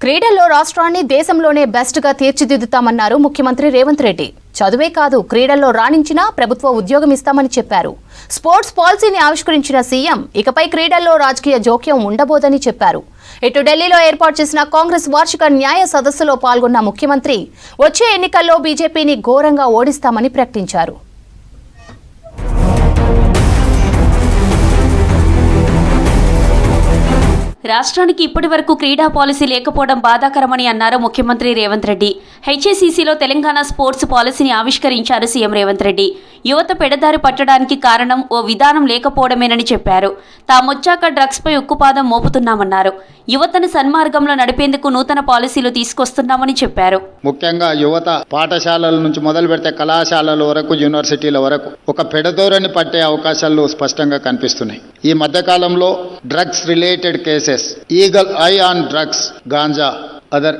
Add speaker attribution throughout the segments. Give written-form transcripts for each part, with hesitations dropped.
Speaker 1: క్రీడల్లో రాష్ట్రాన్ని దేశంలోనే బెస్ట్ గా తీర్చిదిద్దుతామన్నారు ముఖ్యమంత్రి రేవంత్ రెడ్డి. చదువే కాదు క్రీడల్లో రాణించినా ప్రభుత్వ ఉద్యోగం ఇస్తామని చెప్పారు. స్పోర్ట్స్ పాలసీని ఆవిష్కరించిన సీఎం ఇకపై క్రీడల్లో రాజకీయ జోక్యం ఉండబోదని చెప్పారు. ఇటు ఢిల్లీలో ఏర్పాటు చేసిన కాంగ్రెస్ వార్షిక న్యాయ సదస్సులో పాల్గొన్న ముఖ్యమంత్రి వచ్చే ఎన్నికల్లో బీజేపీని ఘోరంగా ఓడిస్తామని ప్రకటించారు.
Speaker 2: రాష్ట్రానికి ఇప్పటి వరకు క్రీడా పాలసీ లేకపోవడం బాధాకరమని అన్నారు ముఖ్యమంత్రి రేవంత్ రెడ్డి. హెచ్ఏసీసీలో తెలంగాణ స్పోర్ట్స్ పాలసీని ఆవిష్కరించారు సీఎం రేవంత్ రెడ్డి. యువత పెడదారి పట్టడానికి కారణం ఓ విధానం లేకపోవడమేనని చెప్పారు. తామొచ్చాక డ్రగ్స్ పై ఉక్కుపాదం మోపుతున్నామన్నారు. యువతను సన్మార్గంలో నడిపేందుకు నూతన పాలసీలు తీసుకొస్తున్నామని చెప్పారు.
Speaker 3: ముఖ్యంగా యువత పాఠశాలల నుంచి మొదలు పెడితే కళాశాలల వరకు యూనివర్సిటీల వరకు ఒక పెడదోరని పట్టే అవకాశాలు స్పష్టంగా కనిపిస్తున్నాయి. ఈ మధ్యకాలంలో drugs related cases, eagle eye on drugs, ganja, other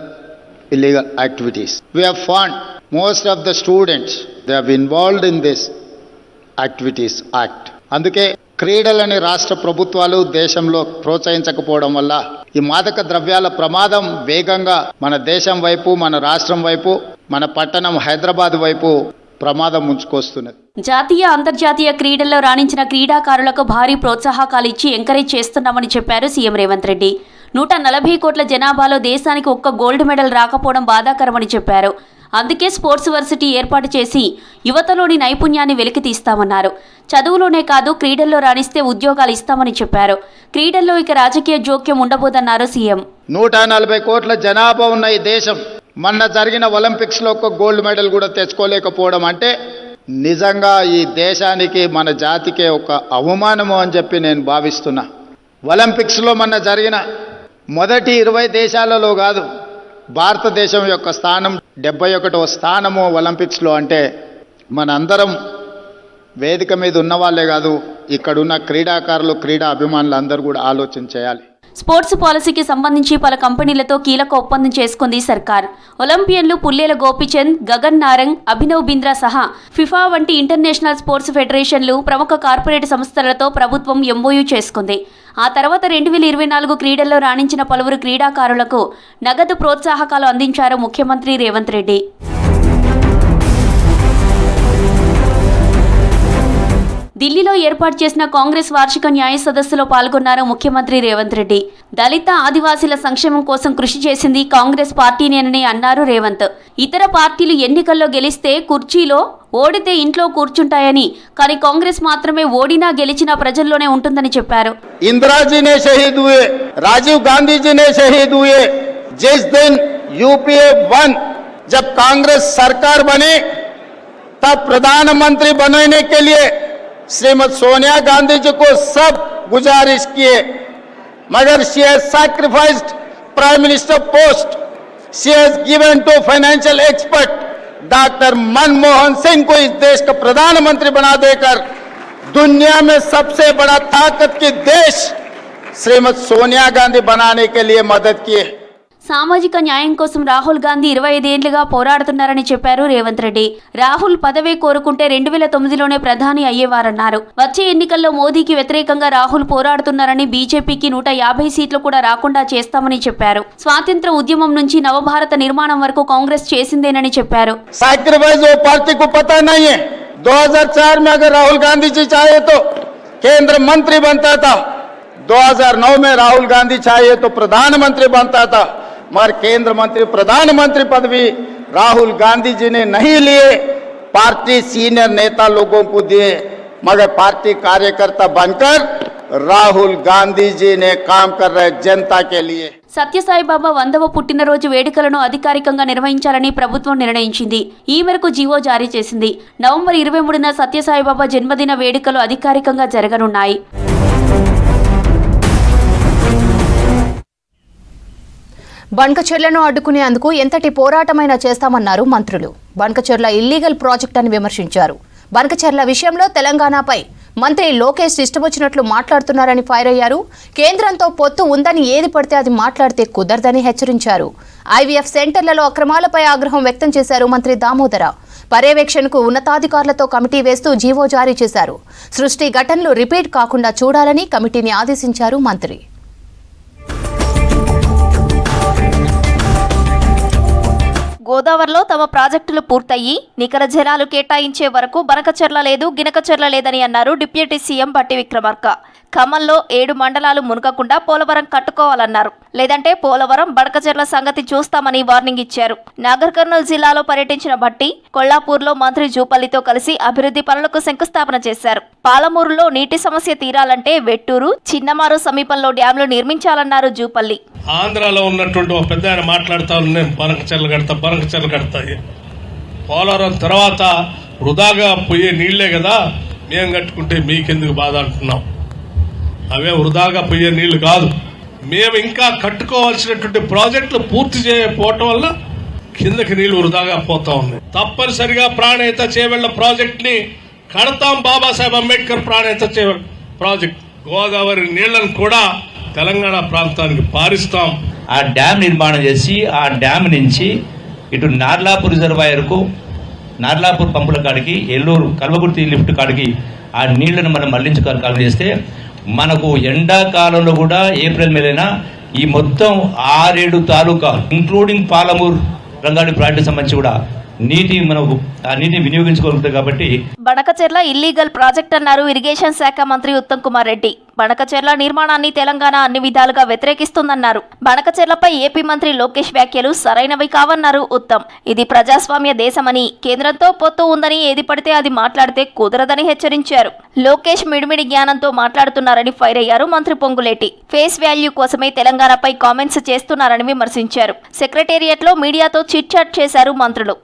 Speaker 3: illegal activities. We have found most of the students, they have involved in this activities act. అందుకే క్రీడలని రాష్ట్ర ప్రభుత్వాలు దేశంలో ప్రోత్సహించకపోవడం వల్ల ఈ మాదక ద్రవ్యాల ప్రమాదం వేగంగా మన దేశం వైపు, మన రాష్ట్రం వైపు, మన పట్టణం హైదరాబాద్ వైపు ప్రమాదం ముంచుకొస్తున్నది.
Speaker 2: జాతీయ అంతర్జాతీయ క్రీడల్లో రాణించిన క్రీడాకారులకు భారీ ప్రోత్సాహకాలు ఇచ్చి ఎంకరేజ్ చేస్తున్నామని చెప్పారు సీఎం రేవంత్ రెడ్డి. 140 కోట్ల జనాభాలో దేశానికి ఒక్క గోల్డ్ మెడల్ రాకపోవడం బాధాకరమని చెప్పారు. అందుకే స్పోర్ట్స్ వర్సిటీ ఏర్పాటు చేసి యువతలోని నైపుణ్యాన్ని వెలికి తీస్తామన్నారు. చదువులోనే కాదు క్రీడల్లో రాణిస్తే ఉద్యోగాలు ఇస్తామని చెప్పారు. క్రీడల్లో ఇక రాజకీయ జోక్యం ఉండబోదన్నారు సీఎం.
Speaker 3: 140 కోట్ల జనాభా ఉన్న ఈ దేశం మొన్న జరిగిన ఒలింపిక్స్లో ఒక్క గోల్డ్ మెడల్ కూడా తెచ్చుకోలేకపోవడం అంటే నిజంగా ఈ దేశానికి, మన జాతికే ఒక అవమానము అని చెప్పి నేను భావిస్తున్నా. ఒలింపిక్స్లో మొన్న జరిగిన మొదటి 20 దేశాలలో కాదు, భారతదేశం యొక్క స్థానం 71వ స్థానము ఒలింపిక్స్లో. అంటే మనందరం వేదిక మీద ఉన్న వాళ్ళే కాదు, ఇక్కడున్న క్రీడాకారులు, క్రీడా అభిమానులు అందరూ కూడా ఆలోచన చేయాలి.
Speaker 2: స్పోర్ట్స్ పాలసీకి సంబంధించి పలు కంపెనీలతో కీలక ఒప్పందం చేసుకుంది సర్కార్. ఒలింపియన్లు పుల్లేల గోపిచంద్, గగన్ నారంగ్, అభినవ్ బింద్రా సహా ఫిఫా వంటి ఇంటర్నేషనల్ స్పోర్ట్స్ ఫెడరేషన్లు, ప్రముఖ కార్పొరేట్ సంస్థలతో ప్రభుత్వం ఎంఓయూ చేసుకుంది. ఆ తర్వాత 2024 క్రీడల్లో రాణించిన పలువురు క్రీడాకారులకు నగదు ప్రోత్సాహకాలు అందించారు ముఖ్యమంత్రి రేవంత్ రెడ్డి. ఢిల్లీలో ఏర్పాటు చేసిన కాంగ్రెస్ వార్షిక న్యాయ సదస్సులో పాల్గొన్నారు ముఖ్యమంత్రి రేవంత్ రెడ్డి. దళిత, ఆదివాసీల సంక్షేమం కోసం కృషి చేసింది కాంగ్రెస్ పార్టీనేనని అన్నారు రేవంత్. ఇతర పార్టీలు ఎన్నికల్లో గెలిస్తే కుర్చీలో, ఓడితే ఇంట్లో కూర్చుంటాయని, కానీ కాంగ్రెస్ మాత్రమే ఓడినా గెలిచినా ప్రజల్లోనే ఉంటుందని చెప్పారు.
Speaker 3: ఇందిరాజీనే షహీద్ హుయే, రాజీవ్ గాంధీజీనే షహీద్ హుయే. జిస్ దిన్ यूपीए 1 जब कांग्रेस सरकार बने तब प्रधानमंत्री बनने के लिए श्रीमती सोनिया गांधी जी को सब गुजारिश किए, मगर she has sacrificed prime minister post. She has given to financial expert doctor Manmohan Singh को इस देश का प्रधानमंत्री बना देकर दुनिया में सबसे बड़ा ताकत की देश श्रीमती सोनिया गांधी बनाने के लिए मदद किए.
Speaker 2: సామాజిక న్యాయం కోసం రాహుల్ గాంధీ 25 ఏళ్లుగా పోరాడుతున్నారని చెప్పారు రేవంత్ రెడ్డి. రాహుల్ పదవే కోరుకుంటే 2009లోనే ప్రధాని అయ్యేవారన్నారు. వచ్చే ఎన్నికల్లో మోదీకి వ్యతిరేకంగా రాహుల్ పోరాడుతున్నారని, బీజేపీకి 150 సీట్లు కూడా రాకుండా చేస్తామని చెప్పారు. స్వాతంత్ర ఉద్యమం నుంచి నవభారత నిర్మాణం వరకు కాంగ్రెస్ చేసిందేనని చెప్పారు.
Speaker 3: 2004 में अगर राहुल गांधी जी चाहे तो केंद्र मंत्री बनता था, 2009 में राहुल गांधी चाहे तो प्रधानमंत्री बनता था, मगर केंद्र मंत्री, प्रधानमंत्री पदवी राहुल गांधी जी ने नहीं लिए, पार्टी सीनियर नेता लोगों को दिए, मगर पार्टी कार्यकर्ता बनकर राहुल गांधी जी ने काम कर रहे जनता के लिए.
Speaker 2: సత్యసాయిబాబా 100వ పుట్టినరోజు వేడుకలను అధికారికంగా నిర్వహించాలని ప్రభుత్వం నిర్ణయించింది. ఈ మేరకు జీవో జారీ చేసింది. నవంబర్ 23న సత్యసాయిబాబా జన్మదిన వేడుకలు అధికారికంగా జరగనున్నాయి.
Speaker 1: బంకచెర్లను అడ్డుకునేందుకు ఎంతటి పోరాటమైనా చేస్తామన్నారు మంత్రులు. బంకచెర్ల ఇల్లీగల్ ప్రాజెక్ట్ అని విమర్శించారు. బంకచెర్ల విషయంలో తెలంగాణపై మంత్రి లోకేష్ ఇష్టమొచ్చినట్లు మాట్లాడుతున్నారని ఫైర్ అయ్యారు. కేంద్రంతో పొత్తు ఉందని ఏది పడితే అది మాట్లాడితే కుదరదని హెచ్చరించారు. ఐవీఎఫ్ సెంటర్లలో అక్రమాలపై ఆగ్రహం వ్యక్తం చేశారు మంత్రి దామోదర. పర్యవేక్షణకు ఉన్నతాధికారులతో కమిటీ వేస్తూ జీవో జారీ చేశారు. సృష్టి ఘటనలు రిపీట్ కాకుండా చూడాలని కమిటీని ఆదేశించారు మంత్రి.
Speaker 2: గోదావరిలో తమ ప్రాజెక్టులు పూర్తయి నికర జలాలు కేటాయించే వరకు బనకచెర్ల లేదు గినకచెర్ల లేదని అన్నారు డిప్యూటీ సీఎం బట్టి విక్రమార్క. ఖమ్మంలో 7 మండలాలు మునగకుండా పోలవరం కట్టుకోవాలన్నారు. లేదంటే పోలవరం బనకచెర్ల సంగతి చూస్తామని వార్నింగ్ ఇచ్చారు. నాగర్ కర్నూలు జిల్లాలో పర్యటించిన భట్టి కొల్లాపూర్లో మంత్రి జూపల్లితో కలిసి అభివృద్ధి పనులకు శంకుస్థాపన చేశారు. పాలమూరులో నీటి సమస్య తీరాలంటే వెట్టూరు, చిన్నమారు సమీపంలో డ్యాంలు నిర్మించాలన్నారు జూపల్లి.
Speaker 4: ఆంధ్రాలో ఉన్నటువంటి ఒక పెద్ద ఆయన మాట్లాడుతాను, నేను బనకచెర్ల కడతా పోలవరం తర్వాత వృధాగా పోయే నీళ్లే కదా మేము కట్టుకుంటే మీకెందుకు బాధ అంటున్నాం. అవే వృధాగా పోయే నీళ్లు కాదు, మేము ఇంకా కట్టుకోవాల్సినటువంటి ప్రాజెక్టులు పూర్తి చేయకపోవటం వల్ల కిందకి నీళ్లు వృధాగా పోతా ఉన్నాయి. తప్పనిసరిగా ప్రాణహిత చేవెళ్ల ప్రాజెక్ట్ ని కడతాం. బాబాసాహెబ్ అంబేద్కర్ ప్రాణహిత చేవెళ్ల ప్రాజెక్ట్ గోదావరి నీళ్లను కూడా తెలంగాణ ప్రాంతానికి పారిస్తాం.
Speaker 5: ఆ డ్యామ్ నిర్మాణం చేసి ఆ డ్యామ్ నుంచి ఇటు నార్లాపూర్ రిజర్వాయర్కు, నార్లాపూర్ పంపుల కాడికి, ఎల్లూరు కల్వకుర్తి లిఫ్ట్ కాడికి ఆ నీళ్లను మనం మళ్లించుకోవాలి చేస్తే మనకు ఎండాకాలంలో కూడా ఏప్రిల్ మేలైనా ఈ మొత్తం 6-7 తాలూకాలు ఇంక్లూడింగ్ పాలమూరు రంగారెడ్డి ప్రాజెక్టు సంబంధించి కూడా నీటిని వినియోగించుకోగలుగుతాయి. కాబట్టి
Speaker 2: బనకచెర్ల ఇల్లీగల్ ప్రాజెక్ట్ అన్నారు ఇరిగేషన్ శాఖ మంత్రి ఉత్తమ్ కుమార్ రెడ్డి. బనకచెర్ల నిర్మాణాన్ని తెలంగాణ అన్ని విధాలుగా వ్యతిరేకిస్తుందన్నారు. బనకచెర్లపై ఏపీ మంత్రి లోకేష్ వ్యాఖ్యలు సరైనవి కావన్నారు ఉత్తమ్. ఇది ప్రజాస్వామ్య దేశమని, కేంద్రంతో పొత్తు ఉందని ఏది పడితే అది మాట్లాడితే కుదరదని హెచ్చరించారు. లోకేష్ మిడిమిడి జ్ఞానంతో మాట్లాడుతున్నారని ఫైర్ అయ్యారు మంత్రి పొంగులేటి. ఫేస్ వాల్యూ కోసమే తెలంగాణపై కామెంట్స్ చేస్తున్నారని విమర్శించారు. సెక్రటేరియట్లో మీడియాతో చిట్ చాట్ చేశారు మంత్రులు.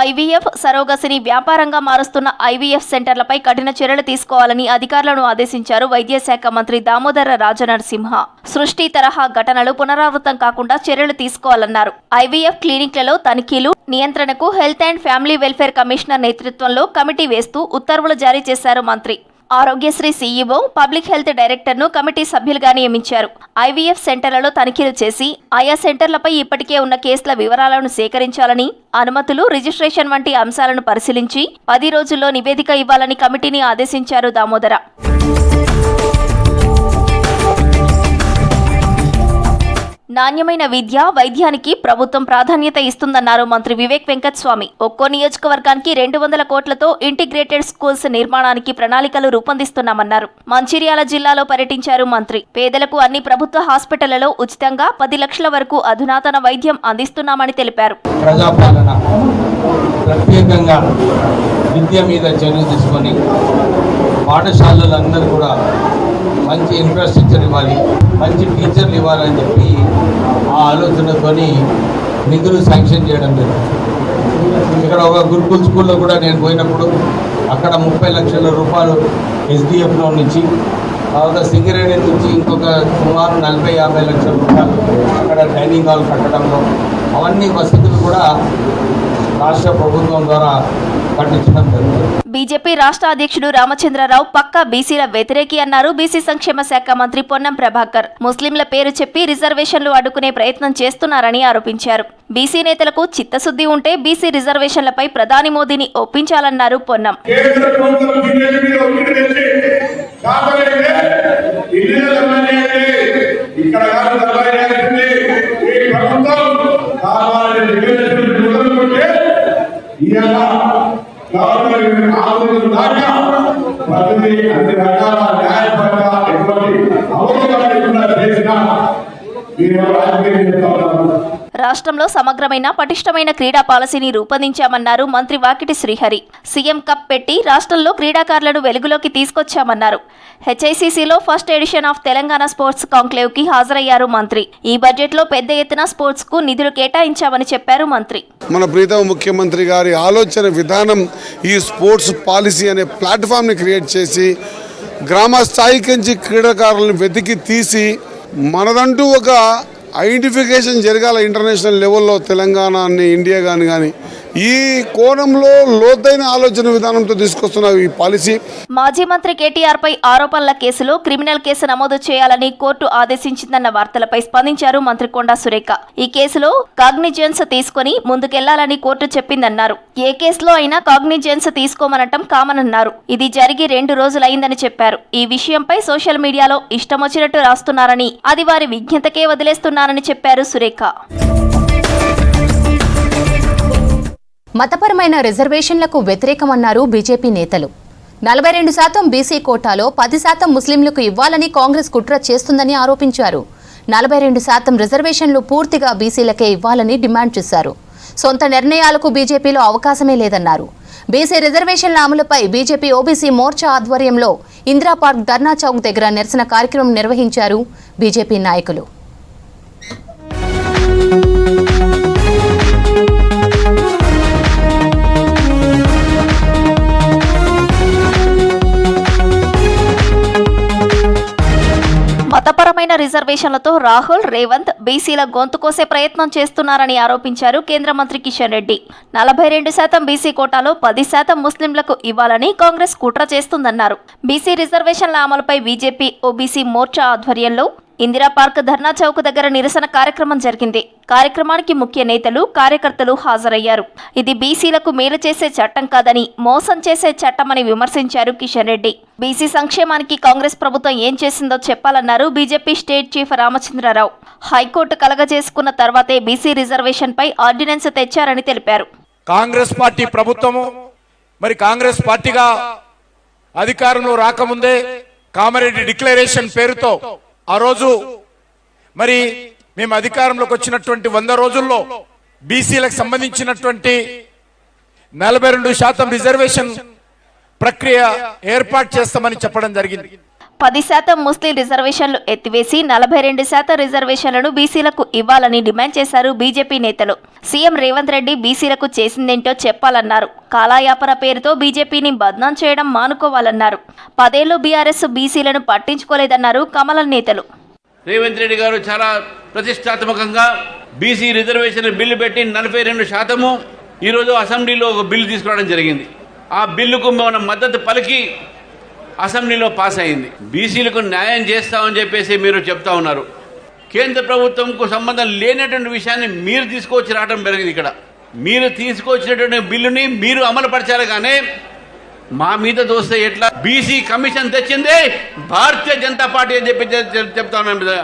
Speaker 2: ఐవీఎఫ్ సరోగసిని వ్యాపారంగా మారుస్తున్న ఐవీఎఫ్ సెంటర్లపై కఠిన చర్యలు తీసుకోవాలని అధికారులను ఆదేశించారు వైద్య శాఖ మంత్రి దామోదర రాజనరసింహ. సృష్టి తరహా ఘటనలు పునరావృతం కాకుండా చర్యలు తీసుకోవాలన్నారు. ఐవీఎఫ్ క్లినిక్లలో తనిఖీలు, నియంత్రణకు health and family welfare commissioner నేతృత్వంలో కమిటీ వేస్తూ ఉత్తర్వులు జారీ చేశారు మంత్రి. ఆరోగ్యశ్రీ సీఈఓ, పబ్లిక్ హెల్త్ డైరెక్టర్ను కమిటీ సభ్యులుగా నియమించారు. ఐవీఎఫ్ సెంటర్లలో తనిఖీలు చేసి ఆయా సెంటర్లపై ఇప్పటికే ఉన్న కేసుల వివరాలను సేకరించాలని, అనుమతులు, రిజిస్ట్రేషన్ వంటి అంశాలను పరిశీలించి 10 రోజుల్లో నివేదిక ఇవ్వాలని కమిటీని ఆదేశించారు దామోదర. నాణ్యమైన విద్య, వైద్యానికి ప్రభుత్వం ప్రాధాన్యత ఇస్తుందన్నారు మంత్రి వివేక్ వెంకటస్వామి. ఒక్కో నియోజకవర్గానికి 200 కోట్లతో ఇంటిగ్రేటెడ్ స్కూల్స్ నిర్మాణానికి ప్రణాళికలు రూపొందిస్తున్నామన్నారు. మంచిర్యాల జిల్లాలో పర్యటించారు మంత్రి. పేదలకు అన్ని ప్రభుత్వ హాస్పిటళ్లలో ఉచితంగా 10 లక్షల వరకు అధునాతన వైద్యం అందిస్తున్నామని తెలిపారు.
Speaker 6: ప్రజాపాలన ప్రత్యేకంగా విద్య మీద చర్యలు తీసుకొని పాఠశాలలందరూ కూడా మంచి ఇన్ఫ్రాస్ట్రక్చర్ ఇవ్వాలి, మంచి టీచర్లు ఇవ్వాలని చెప్పి ఆ ఆలోచనతోని నిధులు శాంక్షన్ చేయడం లేదు. ఇక్కడ ఒక గురుకుల్ స్కూల్లో కూడా నేను పోయినప్పుడు అక్కడ 30 లక్షల రూపాయలు ఎస్డిఎఫ్లో నుంచి, తర్వాత సింగరేణి నుంచి ఇంకొక సుమారు 40-50 లక్షల రూపాయలు అక్కడ డైనింగ్ హాల్ కట్టడంలో, అవన్నీ వసతులు కూడా రాష్ట్ర ప్రభుత్వం ద్వారా కట్టించడం జరుగుతుంది.
Speaker 2: బీజేపీ రాష్ట్ర అధ్యక్షుడు రామచంద్రరావు పక్కా బీసీల వ్యతిరేకి అన్నారు బీసీ సంక్షేమ శాఖ మంత్రి పొన్నం ప్రభాకర్. ముస్లింల పేరు చెప్పి రిజర్వేషన్లు అడ్డుకునే ప్రయత్నం చేస్తున్నారని ఆరోపించారు. బీసీ నేతలకు చిత్తశుద్ధి ఉంటే బీసీ రిజర్వేషన్లపై ప్రధాని మోదీని ఒప్పించాలన్నారు పొన్నం. రాష్ట్రంలో సమగ్రమైన పటిష్టమైన క్రీడా పాలసీని రూపొందించామన్నారు మంత్రి వాకిటి శ్రీహరి. సీఎం కప్ పెట్టి రాష్ట్రంలో క్రీడాకారులను వెలుగులోకి తీసుకొచ్చామన్నారు. హెచ్ఐసిసిలో first edition of Telangana sports conclave కి హాజరయ్యారు మంత్రి. ఈ బడ్జెట్ లో పెద్ద ఎత్తున స్పోర్ట్స్ కు నిధులు కేటాయించామని చెప్పారు మంత్రి.
Speaker 7: మన ప్రీతమ ముఖ్యమంత్రి గారి ఆలోచన విధానం ఈ స్పోర్ట్స్ పాలసీ అనే ప్లాట్ఫామ్ ని క్రియేట్ చేసి గ్రామ స్థాయికి నుంచి క్రీడాకారులను వెతికి తీసి మనదంటూ ఒక ఐడెంటిఫికేషన్ జరగాల ఇంటర్నేషనల్ లెవెల్లో తెలంగాణని, ఇండియా కానీ ఈ కోణంలో లోతైన ఆలోచన విధానంతో తీసుకొస్తున్న ఈ పాలసీ.
Speaker 8: మాజీ మంత్రి కేటీఆర్ పై ఆరోపణల కేసులో క్రిమినల్ కేసు నమోదు చేయాలని కోర్టు ఆదేశించిందన్న వార్తలపై స్పందించారు మంత్రి కొండా సురేఖ. ఈ కేసులో కాగ్నిజెన్స్ తీసుకుని ముందుకెళ్లాలని కోర్టు చెప్పిందన్నారు. ఏ కేసులో అయినా కాగ్నిజెన్స్ తీసుకోమనటం కామన్ అన్నారు. ఇది జరిగి 2 రోజులైందని చెప్పారు. ఈ విషయంపై సోషల్ మీడియాలో ఇష్టం వచ్చినట్టు రాస్తున్నారని, అది వారి విజ్ఞతకే వదిలేస్తున్నారని చెప్పారు సురేఖ.
Speaker 1: మతపరమైన రిజర్వేషన్లకు వ్యతిరేకమన్నారు బీజేపీ నేతలు. 42% బీసీ కోటాలో 10% ముస్లింలకు ఇవ్వాలని కాంగ్రెస్ కుట్ర చేస్తుందని ఆరోపించారు. 42% రిజర్వేషన్లు పూర్తిగా బీసీలకే ఇవ్వాలని డిమాండ్ చేశారు. సొంత నిర్ణయాలకు బీజేపీలో అవకాశమే లేదన్నారు. బీసీ రిజర్వేషన్ల అమలుపై బీజేపీ ఓబీసీ మోర్చా ఆధ్వర్యంలో ఇందిరా పార్క్ ధర్నా చౌక్ దగ్గర నిరసన కార్యక్రమం నిర్వహించారు బీజేపీ నాయకులు.
Speaker 8: మతపరమైన రిజర్వేషన్లతో రాహుల్, రేవంత్ బీసీల గొంతు కోసే ప్రయత్నం చేస్తున్నారని ఆరోపించారు కేంద్ర మంత్రి కిషన్ రెడ్డి. 42% బీసీ కోటాలో 10% ముస్లింలకు ఇవ్వాలని కాంగ్రెస్ కుట్ర చేస్తుందన్నారు. బీసీ రిజర్వేషన్ల అమలుపై బీజేపీ ఓబీసీ మోర్చా ఆధ్వర్యంలో ఇందిరా పార్క్ ధర్నా చౌక్ దగ్గర నిరసన కార్యక్రమం జరిగింది. కార్యక్రమానికి ముఖ్య నేతలు, కార్యకర్తలు హాజరయ్యారు. ఇది బీసీలకు మేలు చేసే చట్టం కాదని, మోసం చేసే చట్టమని విమర్శించారు కిషన్ రెడ్డి. బీసీ సంక్షేమానికి కాంగ్రెస్ ప్రభుత్వం ఏం చేసిందో చెప్పాలన్నారు BJP state chief Ramachandra Rao. High court కలగజేసుకున్న తర్వాతే బీసీ రిజర్వేషన్ పై ఆర్డినెన్స్ తెచ్చారని తెలిపారు.
Speaker 6: కాంగ్రెస్ పార్టీ ప్రభుత్వము మరి కాంగ్రెస్ పార్టీగా అధికారంలో రాకముందే కామారెడ్డి డిక్లరేషన్ పేరుతో ఆ రోజు మరి మేము అధికారంలోకి వచ్చినటువంటి 100 రోజుల్లో బీసీలకు సంబంధించినటువంటి 42% రిజర్వేషన్ ప్రక్రియ ఏర్పాటు చేస్తామని చెప్పడం జరిగింది.
Speaker 8: 10% ముస్లిం రిజర్వేషన్లు ఎత్తివేసి 42% రిజర్వేషన్లను బీసీలకు ఇవ్వాలని డిమాండ్ చేశారు బీజేపీ నేతలు. సీఎం రేవంత్ రెడ్డి బీసీలకు చేసిందేంటో చెప్పాలన్నారు. కాలాయాపన పేరుతో బీజేపీని బద్నాం చేయడం మానుకోవాలన్నారు. 10 ఏళ్లు బీఆర్ఎస్ బీసీలను పట్టించుకోలేదన్నారు కమలం నేతలు.
Speaker 9: రేవంత్ రెడ్డి గారు చాలా ప్రతిష్టాత్మకంగా బీసీ రిజర్వేషన్ బిల్లు పెట్టి 42% ఈరోజు అసెంబ్లీలో ఒక బిల్లు తీసుకురావడం జరిగింది. ఆ బిల్లుకు మనం మద్దతు పలికి అసెంబ్లీలో పాస్ అయింది. బీసీలకు న్యాయం చేస్తామని చెప్పేసి మీరు చెప్తా ఉన్నారు. కేంద్ర ప్రభుత్వంకు సంబంధం లేనటువంటి విషయాన్ని మీరు తీసుకొచ్చి రావడం జరిగింది. ఇక్కడ మీరు తీసుకొచ్చినటువంటి బిల్లుని మీరు అమలు పరచాలి, కానీ మా మీద దోస్తే ఎట్లా? BC commission తెచ్చిందే Bharatiya Janata party అని చెప్పి చెప్తా ఉన్నాను.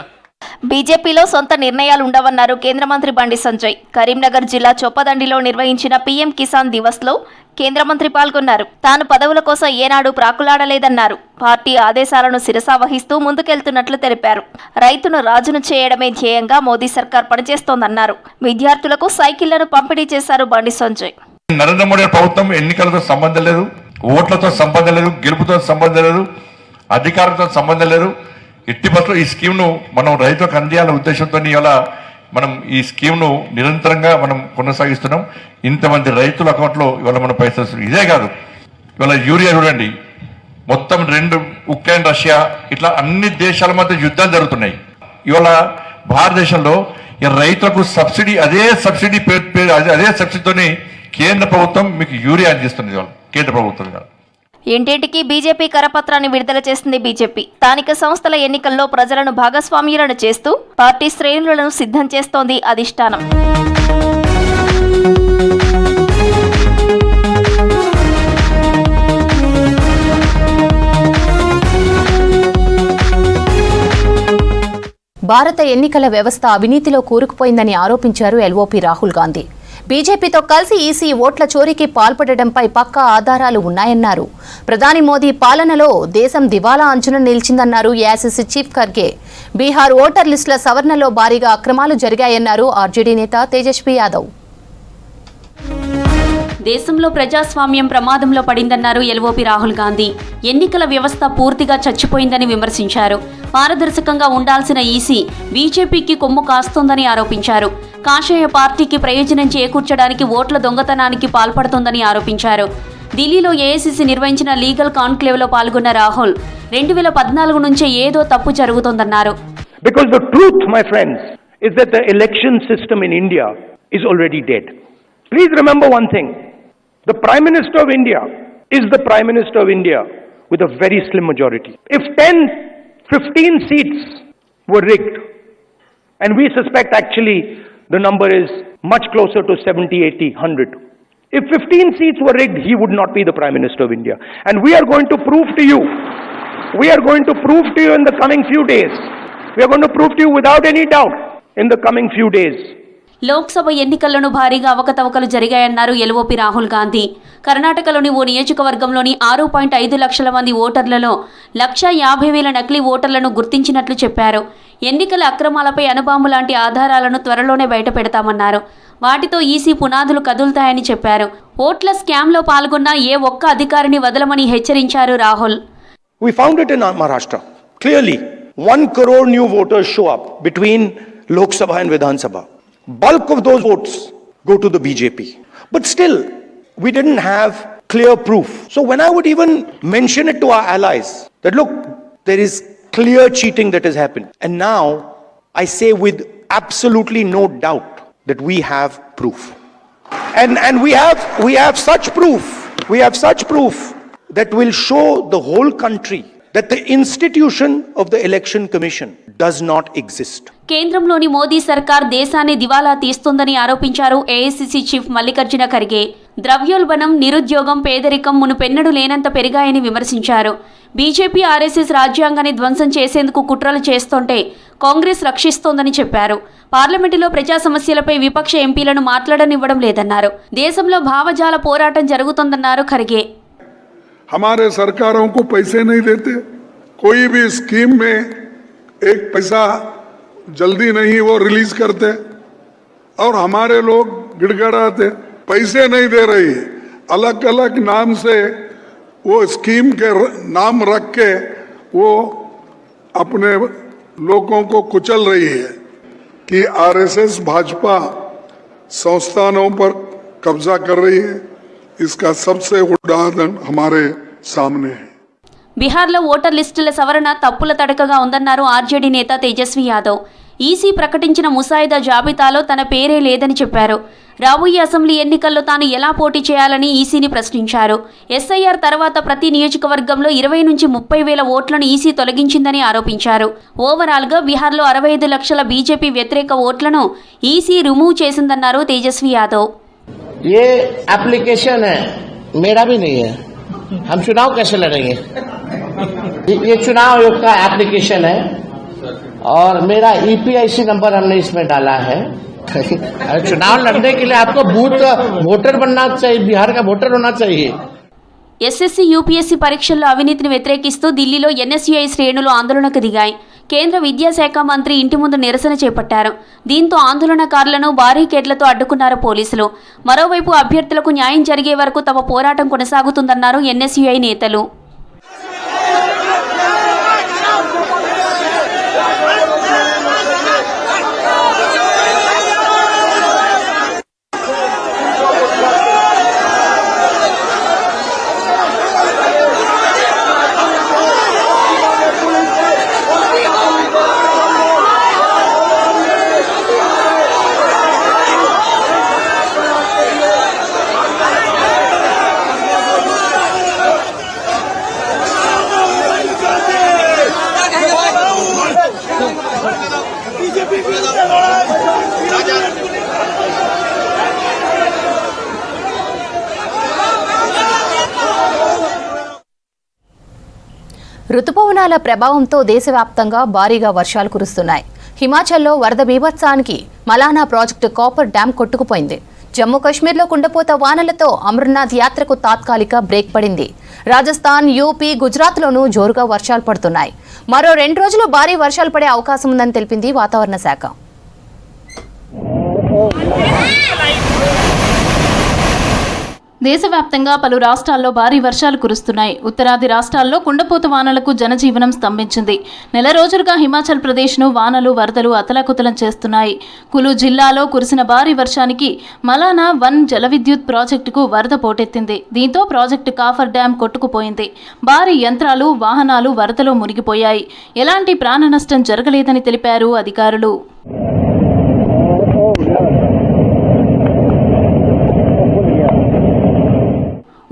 Speaker 8: బీజేపీలో సొంత నిర్ణయాలు ఉండవన్నారు కేంద్ర మంత్రి బండి సంజయ్. కరీంనగర్ జిల్లా చొప్పదండిలో నిర్వహించిన పీఎం కిసాన్ దివస్ లో కేంద్ర మంత్రి పాల్గొన్నారు. తాను పదవుల కోసం ఏనాడు ప్రాకులాడలేదన్నారు. పార్టీ ఆదేశాలను శిరసావహిస్తూ ముందుకెళ్తున్నట్లు తెలిపారు. రైతును రాజును చేయడమే ధ్యేయంగా మోదీ సర్కార్ పనిచేస్తోందన్నారు. విద్యార్థులకు సైకిళ్లను పంపిణీ చేశారు బండి సంజయ్.
Speaker 10: నరేంద్ర మోడీ ప్రభుత్వం ఎన్నికలతో సంబంధం లేదు, ఓట్లతో సంబంధం లేదు, గెలుపుతో సంబంధం లేదు, అధికారంతో సంబంధం లేదు. ఎట్టి బస్సులో ఈ స్కీమ్ను మనం రైతులకు అందియాలనే ఉద్దేశంతో ఇవాళ మనం ఈ స్కీమ్ను నిరంతరంగా మనం కొనసాగిస్తున్నాం. ఇంతమంది రైతుల అకౌంట్లో ఇవాళ మనం పైసలు. ఇదే కాదు, ఇవాళ యూరియా చూడండి, మొత్తం 2 ఉక్రెయిన్, రష్యా ఇట్లా అన్ని దేశాల మధ్య యుద్ధాలు జరుగుతున్నాయి. ఇవాళ భారతదేశంలో రైతులకు సబ్సిడీ, అదే సబ్సిడీతోని కేంద్ర ప్రభుత్వం మీకు యూరియా అందిస్తుంది. ఇవాళ కేంద్ర ప్రభుత్వం
Speaker 8: ఇంటింటికి బీజేపీ కరపత్రాన్ని విడుదల చేసింది బీజేపీ. స్థానిక సంస్థల ఎన్నికల్లో ప్రజలను భాగస్వామ్యులను చేస్తూ పార్టీ శ్రేణులను సిద్ధం చేస్తోంది అధిష్టానం.
Speaker 1: భారత ఎన్నికల వ్యవస్థ అవినీతిలో కూరుకుపోయిందని ఆరోపించారు ఎల్ఓపీ రాహుల్ గాంధీ. బీజేపీతో కలిసి ఈసీ ఓట్ల చోరీకి పాల్పడడంపై పక్కా ఆధారాలు ఉన్నాయన్నారు. ప్రధాని మోదీ పాలనలో దేశం దివాలా అంచున నిలిచిందన్నారు AICC chief Kharge. Bihar voter లిస్టుల సవరణలో భారీగా అక్రమాలు జరిగాయన్నారు ఆర్జేడీ నేత తేజస్వి యాదవ్.
Speaker 2: దేశంలో ప్రజాస్వామ్యం ప్రమాదంలో పడిందన్నారు ఎల్ఓపీ రాహుల్ గాంధీ. ఎన్నికల వ్యవస్థ పూర్తిగా చచ్చిపోయిందని విమర్శించారు. పారదర్శకంగా ఉండాల్సిన ఈసీ బీజేపీకి కొమ్ము కాస్తోందని ఆరోపించారు. కాషాయ పార్టీకి ప్రయోజనం చేకూర్చడానికి ఓట్ల దొంగతనానికి పాల్పడుతోందని ఆరోపించారు. ఢిల్లీలో ఏఐసీసీ నిర్వహించిన లీగల్ కాన్క్లేవ్లో పాల్గొన్న రాహుల్ 2014 నుంచే ఏదో తప్పు జరుగుతోందన్నారు.
Speaker 11: Because the truth, my friends, is that the election system in India is already dead. Please remember one thing. The Prime Minister of India is the Prime Minister of India with a very slim majority. If 10-15 seats were rigged, and we suspect actually the number is much closer to 70, 80, 100. If 15 seats were rigged, he would not be the Prime Minister of India. And we are going to prove to you in the coming few days. We are going to prove to you without any doubt in the coming few days.
Speaker 2: Lok Sabha ఎన్నికల్లోనూ భారీగా అవకతవకలు జరిగాయన్నారు LOP Rahul Gandhi. కర్ణాటకలోని ఓ నియోజకవర్గంలోని 6.5 లక్షల మంది ఓటర్లలో 1,50,000 నకిలీ ఓటర్లను గుర్తించినట్లు చెప్పారు. ఎన్నికల అక్రమాలపై అణుబాంబు లాంటి ఆధారాలను త్వరలోనే బయటపెడతామన్నారు. వాటితో ఈసీ పునాదులు కదులుతాయని చెప్పారు. ఓట్ల స్కామ్లో పాల్గొన్న ఏ ఒక్క అధికారిని వదలమని హెచ్చరించారు Rahul.
Speaker 11: We found it in Maharashtra. Clearly, 1 crore new voters show up between Lok Sabha and Vidhan Sabha. Bulk of those votes go to the BJP. But still, we didn't have clear proof. So when I would even mention it to our allies, that look, there is clear cheating that has happened. And now, I say with absolutely no doubt that we have proof. And we have such proof that will show the whole country that the institution of the Election Commission does not exist.
Speaker 2: కేంద్రంలోని మోదీ సర్కార్ దేశాన్ని దివాలా తీస్తుందని ఆరోపించారు AICC chief Mallikarjuna Kharge. ద్రవ్యోల్బణం, నిరుద్యోగం, పేదరికం మునుపెన్నడూ లేనంత పెరిగాయని విమర్శించారు. బీజేపీ, ఆర్ఎస్ఎస్ రాజ్యాంగాన్ని ధ్వంసం చేసేందుకు కుట్రలు చేస్తుంటే కాంగ్రెస్ రక్షిస్తోందని చెప్పారు. పార్లమెంటులో ప్రజా సమస్యలపై విపక్ష ఎంపీలను మాట్లాడనివ్వడం లేదన్నారు. దేశంలో భావజాల పోరాటం జరుగుతోందన్నారు ఖర్గే.
Speaker 7: हमारे सरकारों को पैसे नहीं देते, कोई भी स्कीम में एक पैसा जल्दी नहीं वो रिलीज करते और हमारे लोग गिड़गिड़ाते, पैसे नहीं दे रही, अलग अलग नाम से वो स्कीम के नाम रख के वो अपने लोगों को कुचल रही है कि आरएसएस भाजपा संस्थानों पर कब्जा कर रही है. इसका सबसे उदाहरण हमारे सामने है.
Speaker 2: బీహార్లో ఓటర్ లిస్టుల సవరణ తప్పుల తడకగా ఉందన్నారు ఆర్జేడీ నేత తేజస్వి యాదవ్. ఈసీ ప్రకటించిన ముసాయిదా జాబితాలో తన పేరే లేదని చెప్పారు. రాబోయే అసెంబ్లీ ఎన్నికల్లో తాను ఎలా పోటీ చేయాలని ఈసీని ప్రశ్నించారు. ఎస్ఐఆర్ తర్వాత ప్రతి నియోజకవర్గంలో 20 నుంచి 30 వేల ఓట్లను ఈసీ తొలగించిందని ఆరోపించారు. ఓవరాల్గా బీహార్లో 65 లక్షల బీజేపీ వ్యతిరేక ఓట్లను ఈసీ రిమూవ్ చేసిందన్నారు తేజస్వి యాదవ్.
Speaker 12: ये एप्लीकेशन है, मेरा भी नहीं है, हम चुनाव कैसे लड़ेंगे? ये चुनाव आयोग का एप्लीकेशन है और मेरा ईपीआईसी नंबर हमने इसमें डाला है. चुनाव लड़ने के लिए आपको बूथ वोटर बनना चाहिए, बिहार का वोटर होना चाहिए.
Speaker 2: ఎస్ఎస్సీ, యూపీఎస్సీ పరీక్షల్లో అవినీతిని వ్యతిరేకిస్తూ ఢిల్లీలో ఎన్ఎస్యూఐ శ్రేణులు ఆందోళనకు దిగాయి. కేంద్ర విద్యాశాఖ మంత్రి ఇంటి ముందు నిరసన చేపట్టారు. దీంతో ఆందోళనకారులను బారికేడ్లతో అడ్డుకున్నారు పోలీసులు. మరోవైపు అభ్యర్థులకు న్యాయం జరిగే వరకు తమ పోరాటం కొనసాగుతుందన్నారు ఎన్ఎస్యూఐ నేతలు.
Speaker 1: రుతుపవనాల ప్రభావంతో దేశవ్యాప్తంగా భారీగా వర్షాలు కురుస్తున్నాయి. హిమాచల్లో వరద బీభత్సానికి మలానా ప్రాజెక్టు కాపర్ డ్యాం కొట్టుకుపోయింది. జమ్మూ కాశ్మీర్లో కుండపోత వానలతో అమర్నాథ్ యాత్రకు తాత్కాలిక బ్రేక్ పడింది. రాజస్థాన్, యూపీ, గుజరాత్లోనూ జోరుగా వర్షాలు పడుతున్నాయి. మరో 2 రోజులు భారీ వర్షాలు పడే అవకాశం ఉందని తెలిపింది వాతావరణ శాఖ.
Speaker 13: దేశవ్యాప్తంగా పలు రాష్ట్రాల్లో భారీ వర్షాలు కురుస్తున్నాయి. ఉత్తరాది రాష్ట్రాల్లో కుండపోత వానలకు జనజీవనం స్తంభించింది. నెల రోజులుగా హిమాచల్ ప్రదేశ్ను వానలు, వరదలు అతలాకుతలం చేస్తున్నాయి. కులు జిల్లాలో కురిసిన భారీ వర్షానికి మలానా 1 జల విద్యుత్ ప్రాజెక్టుకు వరద పోటెత్తింది. దీంతో ప్రాజెక్టు కాఫర్ డ్యాం కొట్టుకుపోయింది. భారీ యంత్రాలు, వాహనాలు వరదలో మునిగిపోయాయి. ఎలాంటి ప్రాణ నష్టం జరగలేదని తెలిపారు అధికారులు.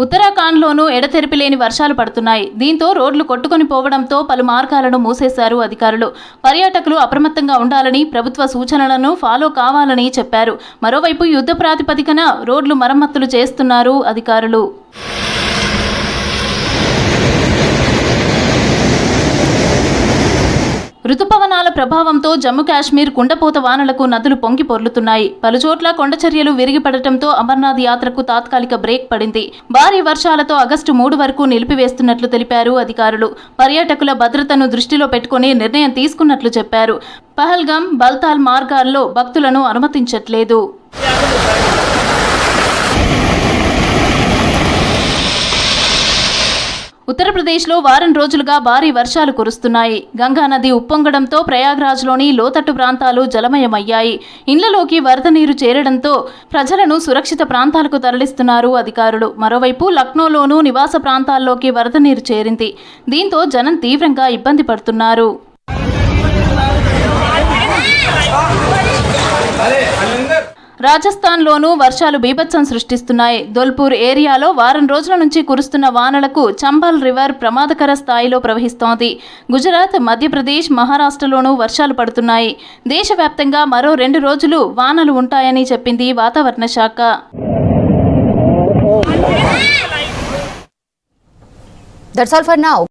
Speaker 13: ఉత్తరాఖండ్లోనూ ఎడతెరిపి లేని వర్షాలు పడుతున్నాయి. దీంతో రోడ్లు కొట్టుకొని పోవడంతో పలు మార్గాలను మూసేశారు అధికారులు. పర్యాటకులు అప్రమత్తంగా ఉండాలని, ప్రభుత్వ సూచనలను ఫాలో కావాలని చెప్పారు. మరోవైపు యుద్ధ ప్రాతిపదికన రోడ్లు మరమ్మతులు చేస్తున్నారు అధికారులు. రుతుపవనాల ప్రభావంతో జమ్మూ కాశ్మీర్ కుండపోత వానలకు నదులు పొంగి పొర్లుతున్నాయి. పలుచోట్ల కొండచర్యలు విరిగిపడటంతో అమర్నాథ్ యాత్రకు తాత్కాలిక బ్రేక్ పడింది. భారీ వర్షాలతో ఆగస్టు 3 వరకు నిలిపివేస్తున్నట్లు తెలిపారు అధికారులు. పర్యాటకుల భద్రతను దృష్టిలో పెట్టుకుని నిర్ణయం తీసుకున్నట్లు చెప్పారు. పహల్గాం, బల్తాల్ మార్గాల్లో భక్తులను అనుమతించట్లేదు. ఉత్తరప్రదేశ్లో వారం రోజులుగా భారీ వర్షాలు కురుస్తున్నాయి. గంగా నది ఉప్పొంగడంతో ప్రయాగ్రాజ్లోని లోతట్టు ప్రాంతాలు జలమయమయ్యాయి. ఇండ్లలోకి వరద నీరు చేరడంతో ప్రజలను సురక్షిత ప్రాంతాలకు తరలిస్తున్నారు అధికారులు. మరోవైపు లక్నోలోనూ నివాస ప్రాంతాల్లోకి వరద నీరు చేరింది. దీంతో జనం తీవ్రంగా ఇబ్బంది పడుతున్నారు. రాజస్థాన్లోనూ వర్షాలు బీభత్సం సృష్టిస్తున్నాయి. ధోల్పూర్ ఏరియాలో వారం రోజుల నుంచి కురుస్తున్న వానలకు చంబల్ రివర్ ప్రమాదకర స్థాయిలో ప్రవహిస్తోంది. గుజరాత్, మధ్యప్రదేశ్, మహారాష్ట్రలోనూ వర్షాలు పడుతున్నాయి. దేశవ్యాప్తంగా మరో 2 రోజులు వానలు ఉంటాయని చెప్పింది వాతావరణ శాఖ.
Speaker 1: That's all for now.